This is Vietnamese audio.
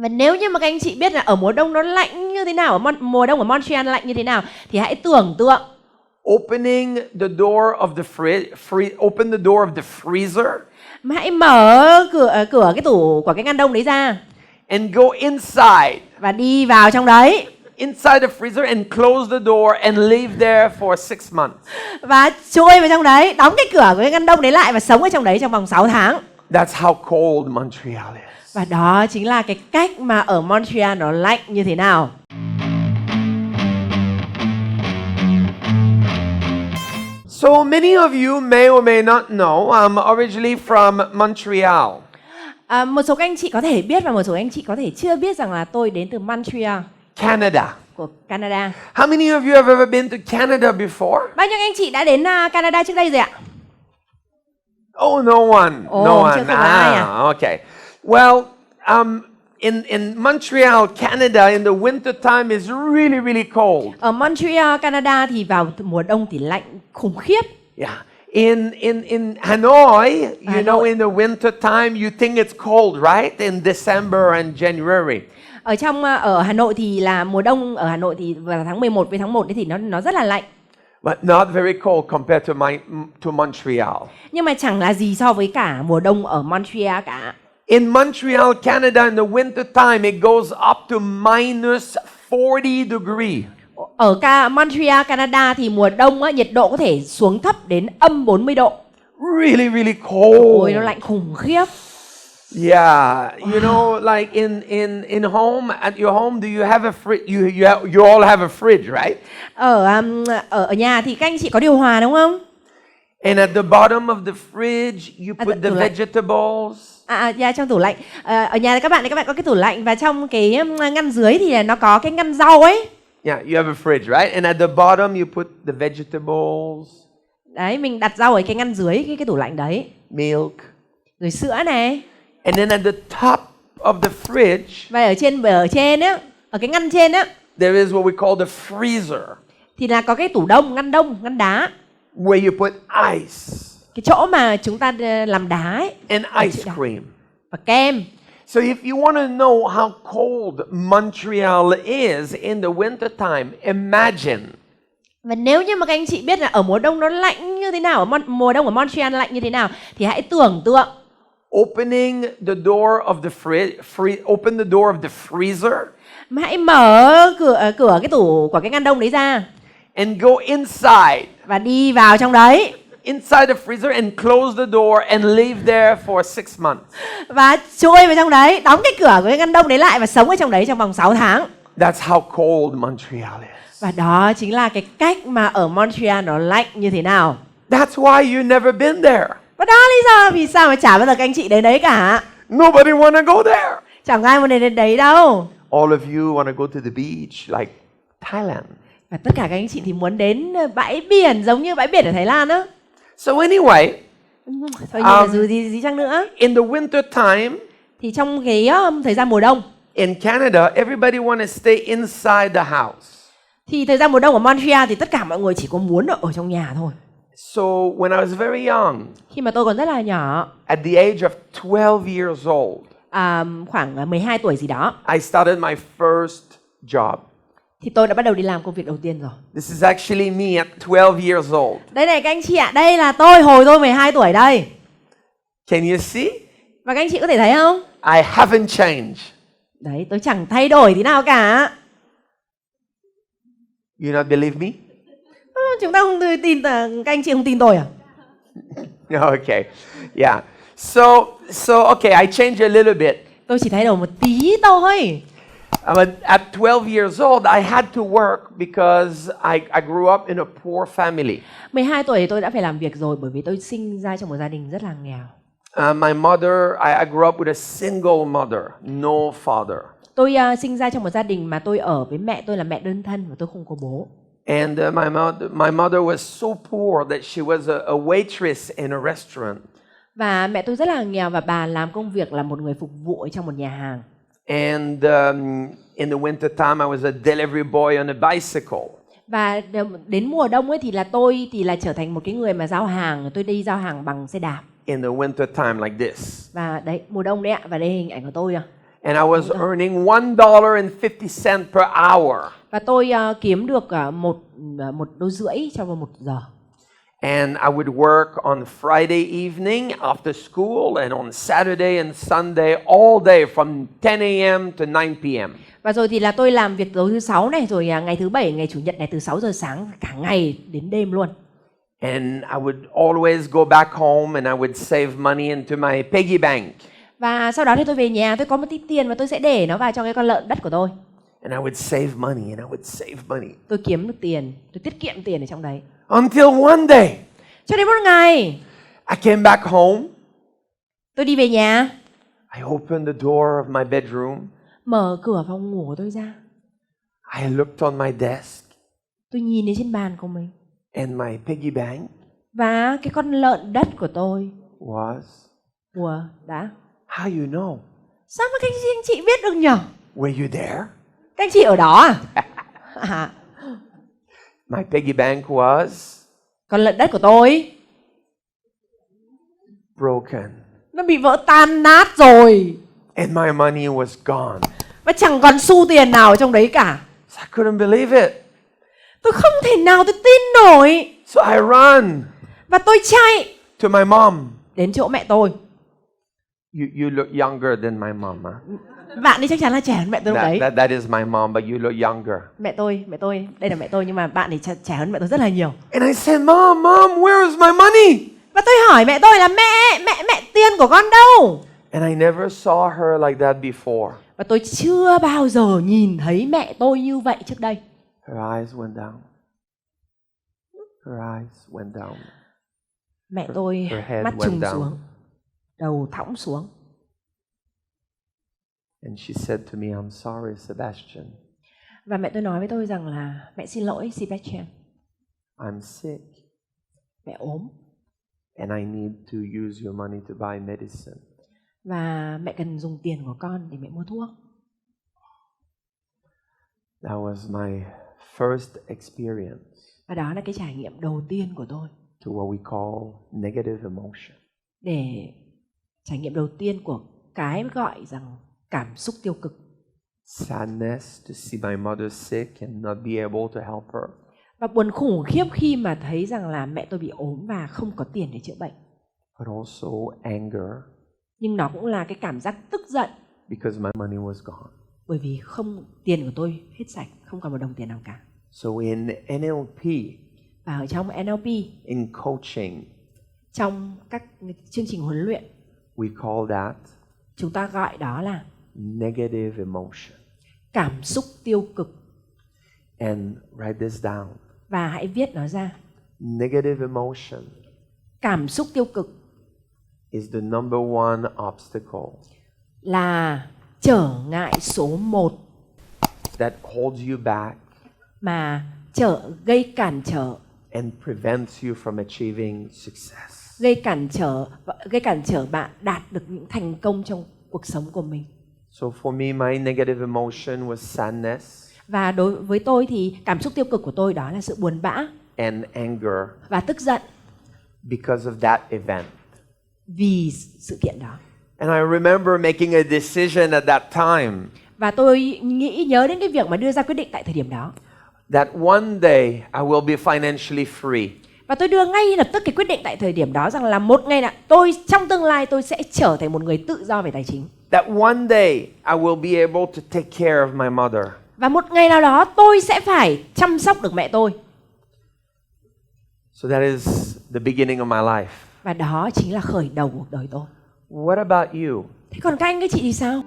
Và nếu như mà các anh chị biết là ở mùa đông nó lạnh như thế nào, ở mùa đông ở Montreal lạnh như thế nào, thì hãy tưởng tượng opening the door of the open the door of the freezer mà hãy mở cửa cái tủ của cái ngăn đông đấy ra and go inside và đi vào trong đấy inside the freezer and close the door and live there for 6 months. và chui vào trong đấy, đóng cái cửa của cái ngăn đông đấy lại và sống ở trong đấy trong vòng 6 tháng. That's how cold Montreal is. Và đó chính là cái cách mà ở Montreal nó lạnh như thế nào. So many of you may or may not know, I'm originally from Montreal. Một số các anh chị có thể biết và một số anh chị có thể chưa biết rằng là tôi đến từ Montreal, Canada. của Canada. How many of you have ever been to Canada before? Bao nhiêu anh chị đã đến Canada trước đây rồi ạ? Oh, no one. Oh, No chưa one. có ai à? Okay. Well, in Montreal, Canada, in the winter time is really, really cold. Ở Montreal, Canada thì vào mùa đông thì lạnh khủng khiếp. Yeah. In Hanoi, you Hà know, Nội. in the winter time, you think it's cold, right? In December and January. Ở Hà Nội thì là mùa đông ở Hà Nội thì vào tháng 11 với tháng 1 thì nó rất là lạnh. But not very cold compared to Montreal. Nhưng mà chẳng là gì so với cả mùa đông ở Montreal cả. In Montreal, Canada, in the winter time, it goes up to minus 40 degree. Ở Montreal, Canada thì mùa đông nhiệt độ có thể xuống thấp đến âm 40 độ. Really, really cold. Ôi, nó lạnh khủng khiếp. Yeah, you know, like in home, at your home, do you have a fridge? You all have a fridge, right? Ở nhà thì các anh chị có điều hòa đúng không? And at the bottom of the fridge, you put the tủ lạnh. vegetables. Trong tủ lạnh. Ở nhà các bạn có cái tủ lạnh và trong cái ngăn dưới thì nó có cái ngăn rau ấy. Yeah, you have a fridge, right? And at the bottom, you put the vegetables. Đấy, mình đặt rau ở cái ngăn dưới cái tủ lạnh đấy. Milk. Rồi sữa này. And then at the top of the fridge, Và ở trên á, ở cái ngăn trên á, there is what we call the freezer, thì là có cái tủ ngăn đá. where you put ice Cái chỗ mà chúng ta làm đá ấy. and ice cream. Và kem. So if you want to know how cold Montreal is in the winter time, imagine Và nếu như mà các anh chị biết là ở mùa đông nó lạnh như thế nào, ở mùa đông ở Montreal lạnh như thế nào, thì hãy tưởng tượng opening the door of the open the door of the freezer mà hãy mở cửa cái tủ của cái ngăn đông đấy ra and go inside và đi vào trong đấy inside the freezer and close the door and live there for 6 months. và chui vào trong đấy, đóng cái cửa của cái ngăn đông đấy lại và sống ở trong đấy trong vòng 6 tháng. That's how cold Montreal is. Và đó chính là cái cách mà ở Montreal nó lạnh như thế nào. That's why you've never been there. Và đó lý do vì sao mà chả bao giờ các anh chị đến đấy cả. Nobody want to go there. Chẳng ai muốn đến đấy đâu. All of you want to go to the beach like Thailand. Và tất cả các anh chị thì muốn đến bãi biển giống như bãi biển ở Thái Lan á. So anyway, Thôi nhưng mà dù gì chăng nữa in the winter time, thì trong cái thời gian mùa đông in Canada, everybody want to stay inside the house. thì thời gian mùa đông ở Montreal thì tất cả mọi người chỉ có muốn ở trong nhà thôi. So when I was very young, Khi mà tôi còn rất là nhỏ, at the age of 12 years old, khoảng 12 tuổi gì đó, I started my first job. thì tôi đã bắt đầu đi làm công việc đầu tiên rồi. This is actually me at 12 years old. Đây này các anh chị ạ, đây là tôi hồi tôi 12 tuổi đây. Can you see? Và các anh chị có thể thấy không? I haven't changed. Đấy, tôi chẳng thay đổi tí nào cả. You not believe me? Chúng ta không tin, các anh chị không tin tôi à? Okay. Yeah. So okay, I changed a little bit. Tôi chỉ thay đổi một tí thôi. But at 12 years old, I had to work because I grew up in a poor family. 12 tuổi thì tôi đã phải làm việc rồi bởi vì tôi sinh ra trong một gia đình rất là nghèo. My mother, I grew up with a single mother, no father. Tôi sinh ra trong một gia đình mà tôi ở với mẹ tôi là mẹ đơn thân và tôi không có bố. And my mother was so poor that she was a waitress in a restaurant. Và mẹ tôi rất là nghèo và bà làm công việc là một người phục vụ ở trong một nhà hàng. And in the winter time, I was a delivery boy on a bicycle. Và đến mùa đông ấy tôi trở thành một cái người mà giao hàng, tôi đi giao hàng bằng xe đạp. In the winter time like this. Và đấy, mùa đông đấy ạ, và đây hình ảnh của tôi à. And I was earning $1.50 per hour. Và tôi kiếm được một đô rưỡi cho một giờ. And I would work on Friday evening after school and on Saturday and Sunday all day from 10 a.m. to 9 p.m. Và rồi thì là tôi làm việc tối thứ sáu này, rồi ngày thứ bảy, ngày chủ nhật này từ 6 giờ sáng cả ngày đến đêm luôn. And I would always go back home and I would save money into my piggy bank. Và sau đó thì tôi về nhà, tôi có một tí tiền và tôi sẽ để nó vào trong cái con lợn đất của tôi. And I would save money and I would save money. Tôi kiếm được tiền, tôi tiết kiệm tiền ở trong đấy. Until one day, Cho đến một ngày, I came back home. tôi đi về nhà, I opened the door of my bedroom. mở cửa phòng ngủ của tôi ra. I looked on my desk Tôi nhìn đến trên bàn của mình. and my piggy bank Và cái con lợn đất của tôi was... Ủa, đã. How you know? Sao mà các anh chị biết được nhỉ? Were you there? Các anh chị ở đó à? My piggy bank was Con lợn đất của tôi broken. nó bị vỡ tan nát rồi. And my money was gone. Và chẳng còn xu tiền nào ở trong đấy cả. So I couldn't believe it. Tôi không thể nào tôi tin nổi. So I run Và tôi chạy to my mom. đến chỗ mẹ tôi. You look younger than my mom, huh? Bạn ấy chắc chắn là trẻ hơn mẹ tôi lúc đấy. That is my mom, but you look younger. Mẹ tôi, đây là mẹ tôi, nhưng mà bạn ấy trẻ hơn mẹ tôi rất là nhiều. And I said, Mom, where is my money? Và tôi hỏi mẹ tôi là mẹ tiền của con đâu? And I never saw her like that before. Và tôi chưa bao giờ nhìn thấy mẹ tôi như vậy trước đây. Her eyes went down. Her eyes went down. Mẹ tôi mắt trùng xuống, đầu thõng xuống. And she said to me, I'm sorry, Sebastian. Và mẹ tôi nói với tôi rằng là mẹ xin lỗi Sebastian. I'm sick. Mẹ ốm. And I need to use your money to buy medicine. Và mẹ cần dùng tiền của con để mẹ mua thuốc. That was my first experience. Và đó là cái trải nghiệm đầu tiên của tôi. To what we call negative emotion. Để trải nghiệm đầu tiên của cái gọi rằng cảm xúc tiêu cực. Sadness to see my mother sick and not be able to help her. Và buồn khủng khiếp khi mà thấy rằng là mẹ tôi bị ốm và không có tiền để chữa bệnh. But also anger. Nhưng nó cũng là cái cảm giác tức giận. Because my money was gone. Bởi vì tiền của tôi hết sạch, không còn một đồng tiền nào cả. So in NLP, và ở trong NLP, in coaching, trong các chương trình huấn luyện, we call that chúng ta gọi đó là negative emotion. Cảm xúc tiêu cực. And write this down. Và hãy viết nó ra. Negative emotion Cảm xúc tiêu cực is the number one obstacle là trở ngại số 1 that holds you back mà gây cản trở and prevents you from achieving success. gây cản trở bạn đạt được những thành công trong cuộc sống của mình. So for me, my negative emotion was sadness. Và đối với tôi thì cảm xúc tiêu cực của tôi đó là sự buồn bã and anger và tức giận because of that event. Vì sự kiện đó. And I remember making a decision at that time. Và tôi nhớ đến cái việc mà đưa ra quyết định tại thời điểm đó. That one day I will be financially free. Và tôi đưa ngay lập tức cái quyết định tại thời điểm đó rằng là một ngày nào trong tương lai tôi sẽ trở thành một người tự do về tài chính. That one day I will be able to take care of my mother. Và một ngày nào đó tôi sẽ phải chăm sóc được mẹ tôi. So that is the beginning of my life. Và đó chính là khởi đầu cuộc đời tôi. What about you? Thế còn các anh các chị thì sao?